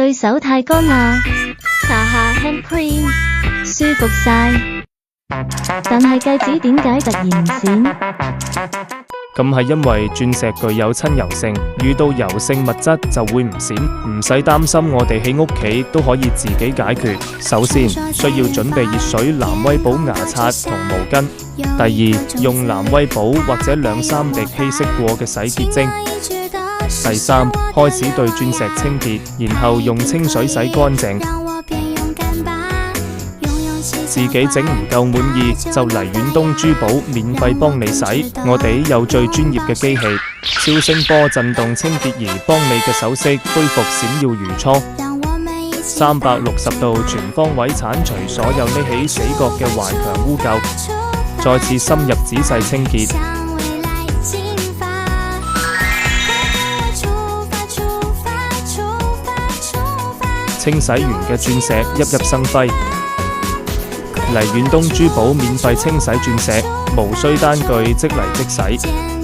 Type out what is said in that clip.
對手太乾啦，搽下 hand cream 舒服晒。但係戒指點解突然唔閃？咁係因為鑽石具有親油性，遇到油性物質就會唔閃，唔使擔心，我哋喺屋企都可以自己解決。首先需要準備熱水、藍威寶牙刷同毛巾。第二，用藍威寶或者2-3滴稀釋過嘅洗潔精。第三，開始對鑽石清潔，然後用清水洗乾淨。自己整唔夠滿意，就嚟遠東珠寶免費幫你洗。我哋有最專業嘅機器，超聲波震動清潔儀，幫你嘅首飾恢復閃耀如初。360度全方位剷除所有匿起死角嘅頑強污垢，再次深入仔細清潔。清洗完嘅鑽石熠熠生輝。嚟遠東珠寶免費清洗鑽石，無需單據，即嚟即洗。